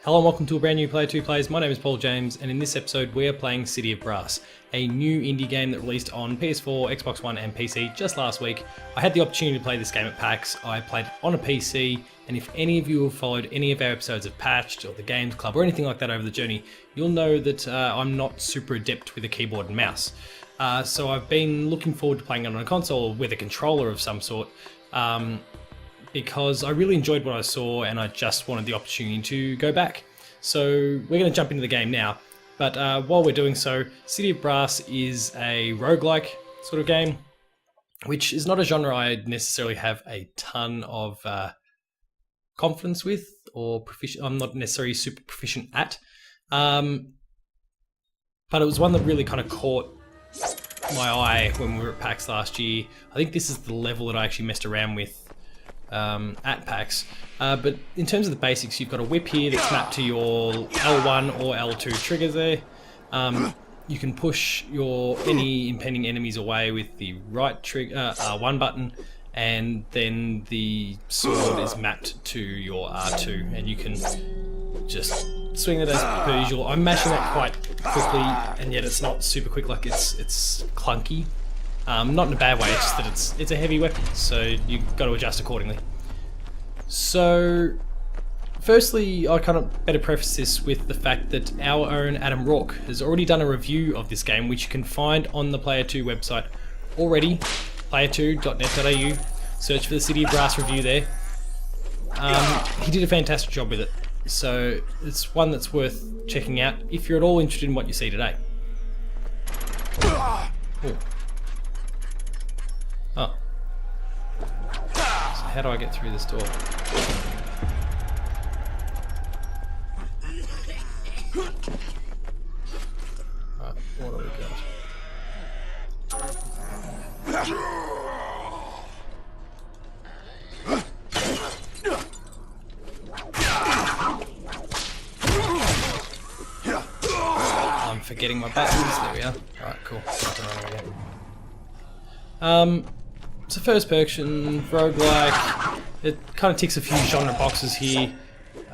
Hello and welcome to a brand new Player 2 Plays. My name is Paul James, and in this episode we are playing City of Brass, a new indie game that released on PS4, Xbox One and PC just last week. I had the opportunity to play this game at PAX. I played it on a PC, and if any of you have followed any of our episodes of Patched or the Games Club or anything like that over the journey, you'll know that I'm not super adept with a keyboard and mouse. So I've been looking forward to playing it on a console with a controller of some sort. Because I really enjoyed what I saw and I just wanted the opportunity to go back. So we're going to jump into the game now, but while we're doing so, City of Brass is a roguelike sort of game, which is not a genre I necessarily have a ton of confidence with, or I'm not necessarily super proficient at, but it was one that really kind of caught my eye when we were at PAX last year. I think this is the level that I actually messed around with at PAX, but in terms of the basics, you've got a whip here that's mapped to your L1 or L2 triggers there. You can push any impending enemies away with the right trigger, R1 button, and then the sword is mapped to your R2, and you can just swing it as per usual. I'm mashing that quite quickly, and yet it's not super quick, like it's clunky. Not in a bad way, it's just that it's a heavy weapon, so you've got to adjust accordingly. So, firstly, I kind of better preface this with the fact that our own Adam Rourke has already done a review of this game, which you can find on the Player 2 website already, player2.net.au. Search for the City of Brass review there. He did a fantastic job with it, so it's one that's worth checking out if you're at all interested in what you see today. Ooh. Oh. So how do I get through this door? Right, what do we got? I'm forgetting my buttons. There we are. Alright, cool. It's a first person roguelike. It kind of ticks a few genre boxes here,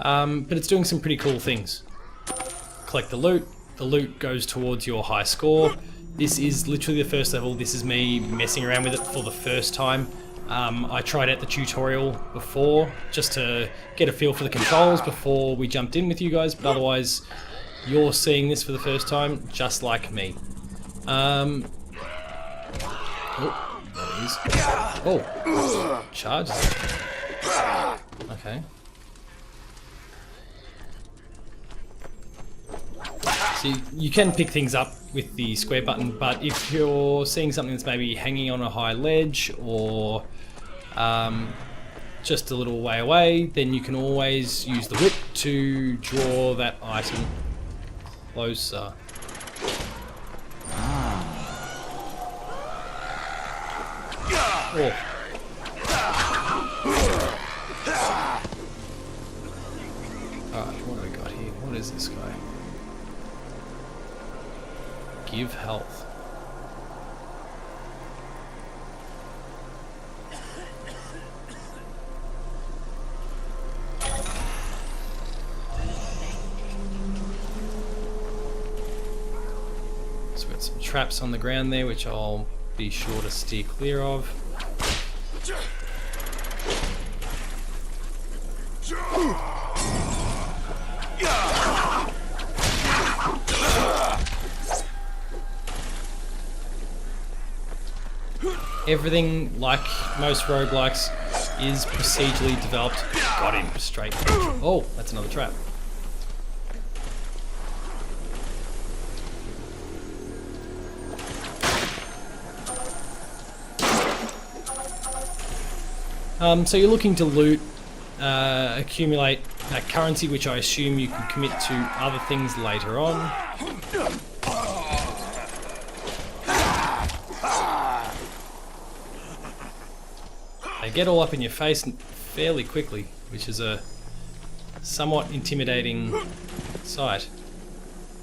but it's doing some pretty cool things. Collect the loot. The loot goes towards your high score. This is literally the first level. This is me messing around with it for the first time. I tried out the tutorial before just to get a feel for the controls before we jumped in with you guys, but otherwise you're seeing this for the first time just like me. Oh, charge. Okay. So you can pick things up with the square button, but if you're seeing something that's maybe hanging on a high ledge or just a little way away, then you can always use the whip to draw that item closer. Oh. Alright, what do we got here? What is this guy? Give health. So we've got some traps on the ground there, which I'll be sure to steer clear of. Everything, like most roguelikes, is procedurally developed. Got him straight. Oh, that's another trap. So you're looking to loot, accumulate currency, which I assume you can commit to other things later on. They get all up in your face fairly quickly, which is a somewhat intimidating sight.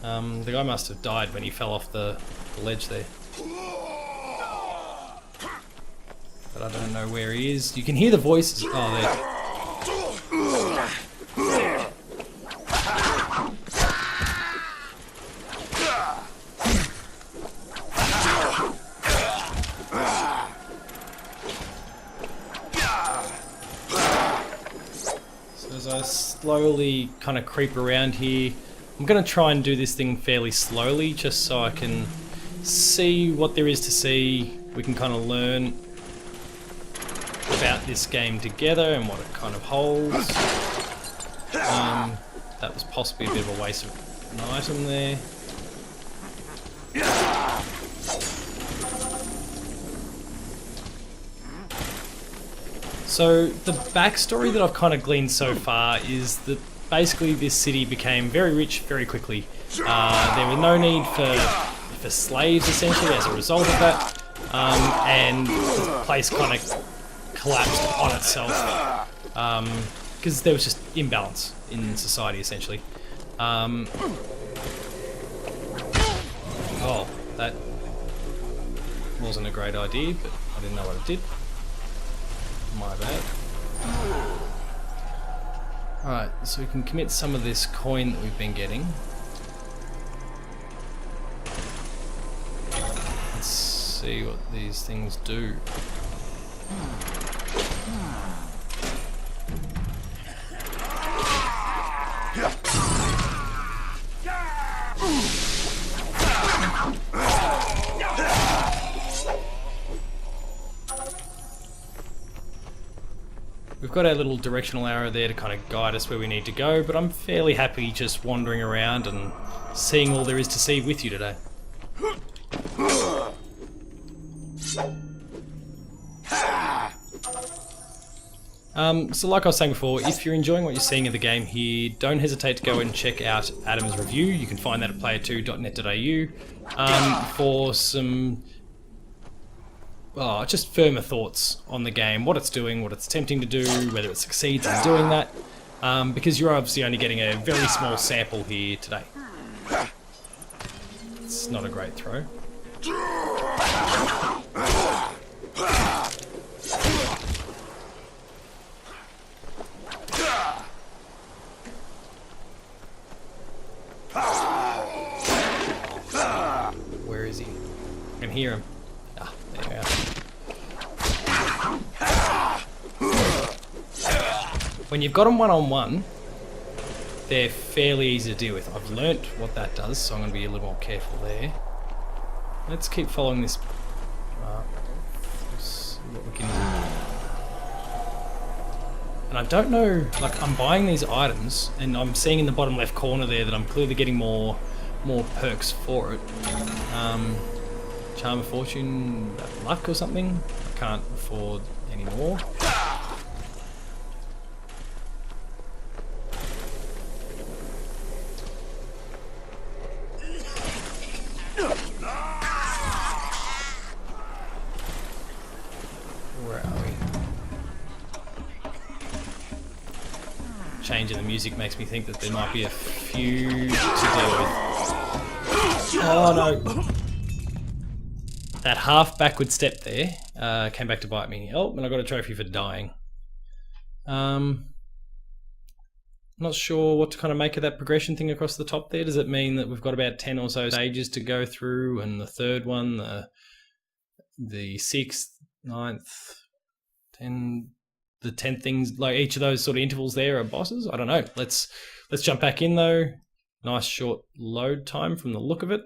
The guy must have died when he fell off the ledge there. But I don't know where he is. You can hear the voices. Oh, there. I slowly kind of creep around here. I'm going to try and do this thing fairly slowly just so I can see what there is to see. We can kind of learn about this game together and what it kind of holds. That was possibly a bit of a waste of an item there. So the backstory that I've kind of gleaned so far is that basically this city became very rich very quickly. There was no need for slaves essentially as a result of that, and the place kind of collapsed on itself because there was just imbalance in society essentially. Oh, that wasn't a great idea, but I didn't know what it did. My bad. Alright, so we can commit some of this coin that we've been getting. Let's see what these things do. We've got our little directional arrow there to kind of guide us where we need to go, but I'm fairly happy just wandering around and seeing all there is to see with you today. So like I was saying before, if you're enjoying what you're seeing of the game here, don't hesitate to go and check out Adam's review. You can find that at player2.net.au for some just firmer thoughts on the game, what it's doing, what it's attempting to do, whether it succeeds in doing that, because you're obviously only getting a very small sample here today. It's not a great throw. Where is he? I can hear him. Ah, there we are. When you've got them one-on-one, they're fairly easy to deal with. I've learnt what that does, so I'm going to be a little more careful there. Let's keep following this. See what we can do. And I don't know, like I'm buying these items, and I'm seeing in the bottom left corner there that I'm clearly getting more perks for it. Charm of Fortune, luck or something. I can't afford any more. Where are we? Change in the music makes me think that there might be a few to deal with. Oh no! That half backward step there came back to bite me. Oh, and I got a trophy for dying. Not sure what to kind of make of that progression thing across the top there. Does it mean that we've got about 10 or so stages to go through, and the third one, the 6th, 9th, 10, the 10 things, like each of those sort of intervals there are bosses? I don't know. Let's jump back in though. Nice short load time from the look of it.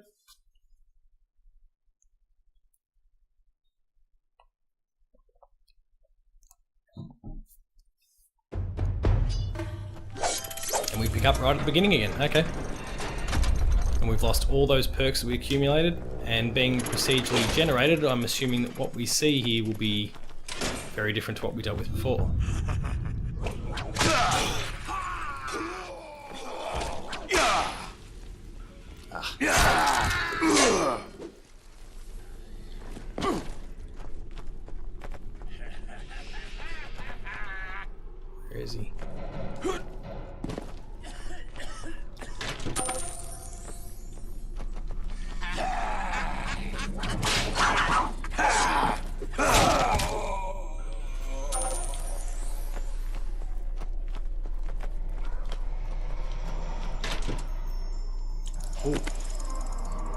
And we pick up right at the beginning again, okay. And we've lost all those perks that we accumulated, and being procedurally generated, I'm assuming that what we see here will be very different to what we dealt with before. Where is he? Ooh.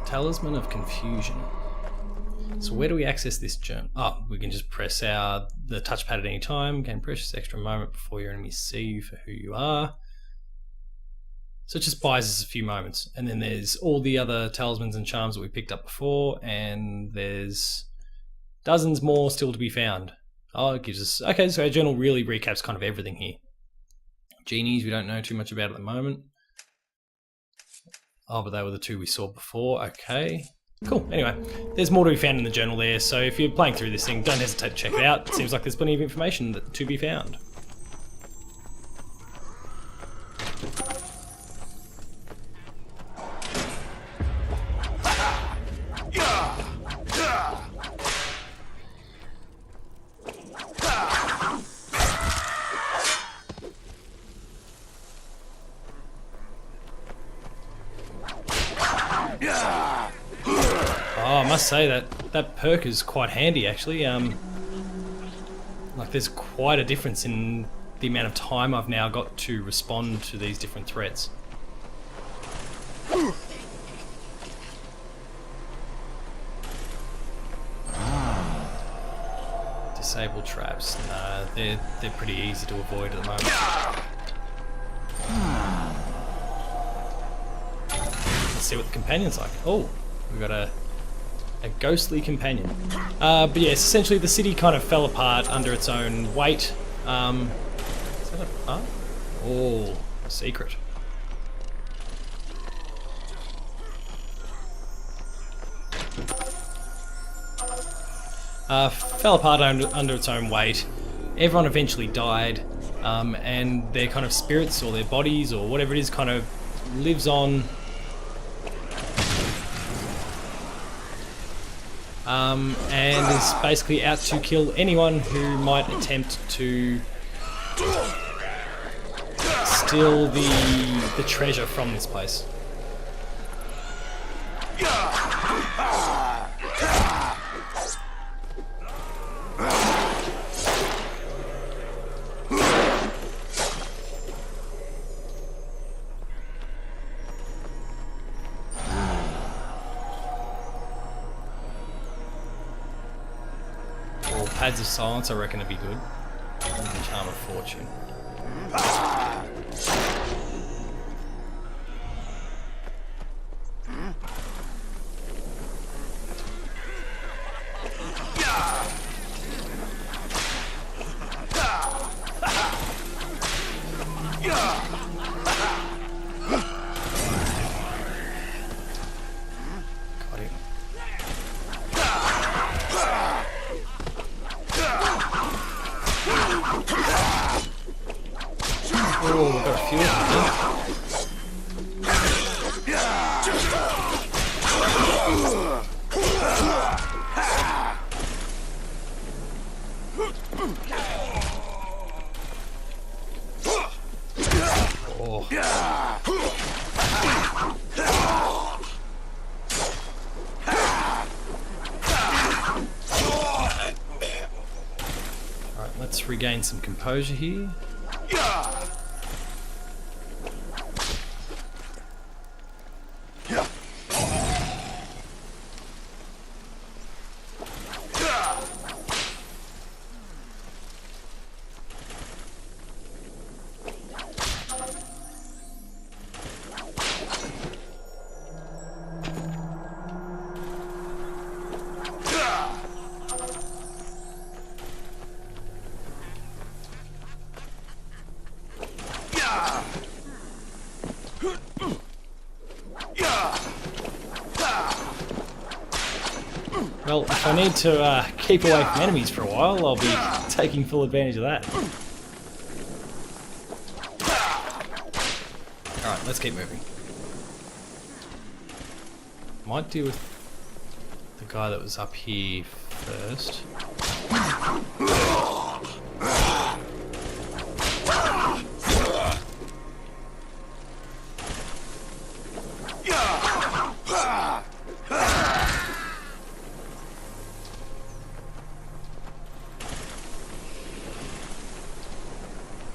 Talisman of Confusion. So where do we access this journal? Oh, we can just press the touchpad at any time. Gain precious extra moment before your enemies see you for who you are. So it just buys us a few moments. And then there's all the other talismans and charms that we picked up before, and there's dozens more still to be found. Oh, it gives us... Okay, so our journal really recaps kind of everything here. Genies, we don't know too much about at the moment. Oh, but they were the two we saw before. Okay, cool. Anyway, there's more to be found in the journal there, so if you're playing through this thing, don't hesitate to check it out. It seems like there's plenty of information to be found. Oh, I must say that perk is quite handy actually. Like there's quite a difference in the amount of time I've now got to respond to these different threats. Disable traps. Nah, they're pretty easy to avoid at the moment. Let's see what the companion's like. Oh, we've got a ghostly companion. But yes, essentially the city kind of fell apart under its own weight. Is that a part? Oh, a secret. Fell apart under its own weight. Everyone eventually died, and their kind of spirits or their bodies or whatever it is kind of lives on. And is basically out to kill anyone who might attempt to steal the treasure from this place. Pads of silence, I reckon, would be good. And charm of fortune. Oh, we've got a few of Alright, let's regain some composure here. Well, if I need to keep away from enemies for a while, I'll be taking full advantage of that. Alright, let's keep moving. Might deal with the guy that was up here first.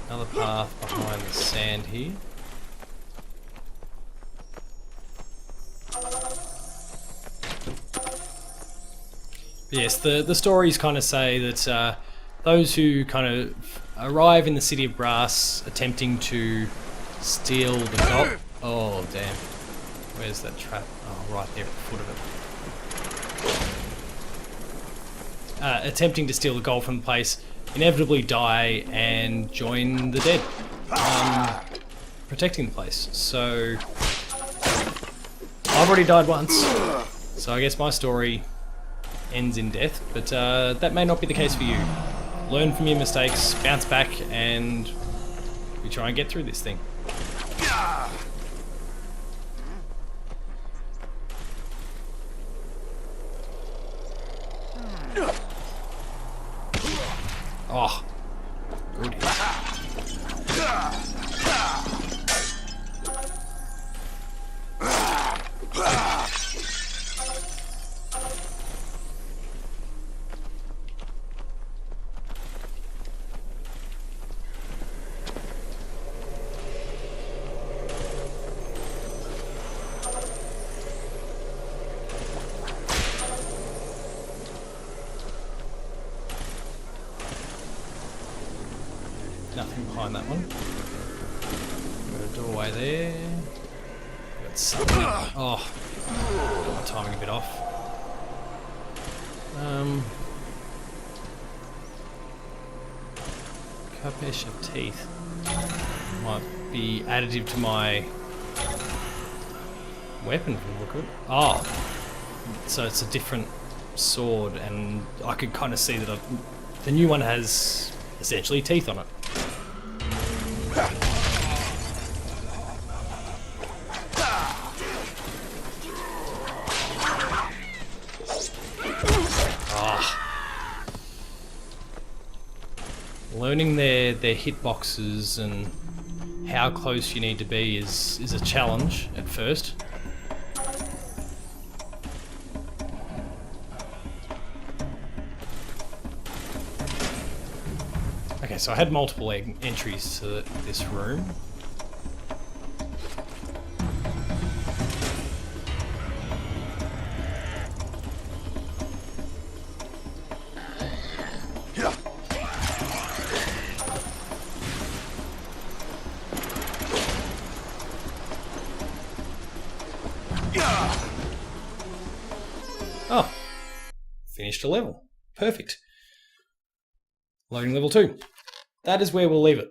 Another path behind the sand here. Yes, the stories kind of say that those who kind of arrive in the City of Brass attempting to steal the gold... Oh, damn. Where's that trap? Oh, right there at the foot of it. Attempting to steal the gold from the place inevitably die and join the dead, protecting the place. So I've already died once, so I guess my story ends in death, but that may not be the case for you. Learn from your mistakes, bounce back, and we try and get through this thing. Oh, good hit. Nothing behind that one. Got a doorway there. Got something. Oh, got my timing a bit off. Cupish of teeth might be additive to my weapon from the look of it. Oh, so it's a different sword, and I could kind of see that the new one has essentially teeth on it. Learning their hitboxes and how close you need to be is a challenge at first. Okay, so I had multiple entries to this room. Oh, finished a level. Perfect. Loading level 2. That is where we'll leave it.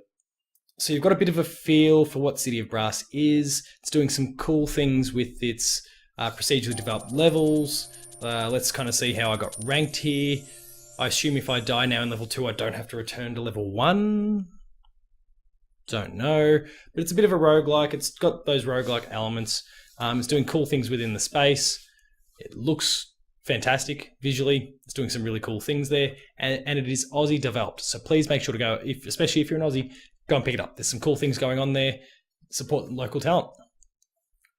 So you've got a bit of a feel for what City of Brass is. It's doing some cool things with its procedurally developed levels. Let's kind of see how I got ranked here. I assume if I die now in level 2, I don't have to return to level 1. Don't know. But it's a bit of a roguelike. It's got those roguelike elements. It's doing cool things within the space. It looks fantastic visually. It's doing some really cool things there, and it is Aussie developed, so please make sure to go, especially if you're an Aussie, go and pick it up. There's some cool things going on there. Support local talent.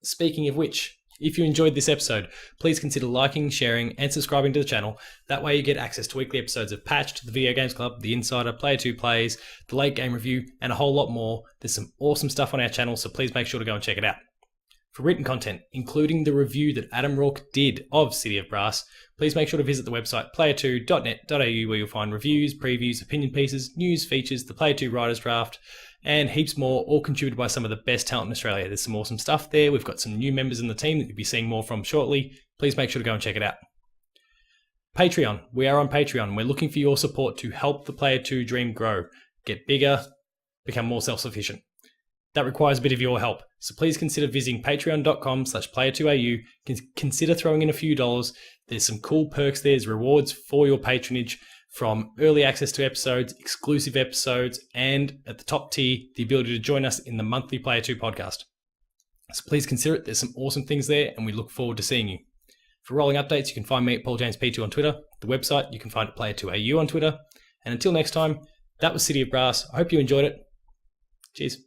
Speaking of which, if you enjoyed this episode, please consider liking, sharing, and subscribing to the channel. That way you get access to weekly episodes of Patched, the Video Games Club, The Insider, Player 2 Plays, the Late Game Review, and a whole lot more. There's some awesome stuff on our channel, so please make sure to go and check it out. For written content, including the review that Adam Rourke did of City of Brass, please make sure to visit the website player2.net.au, where you'll find reviews, previews, opinion pieces, news, features, the Player 2 Writers Draft, and heaps more, all contributed by some of the best talent in Australia. There's some awesome stuff there. We've got some new members in the team that you'll be seeing more from shortly. Please make sure to go and check it out. Patreon. We are on Patreon. We're looking for your support to help the Player 2 dream grow, get bigger, become more self-sufficient. That requires a bit of your help, so please consider visiting patreon.com/player2au. Consider throwing in a few dollars. There's some cool perks there. There's rewards for your patronage, from early access to episodes, exclusive episodes, and at the top tier, the ability to join us in the monthly Player 2 podcast. So please consider it. There's some awesome things there, and we look forward to seeing you. For rolling updates, you can find me at PaulJamesP2 on Twitter. The website, you can find at Player2au on Twitter. And until next time, that was City of Brass. I hope you enjoyed it. Cheers.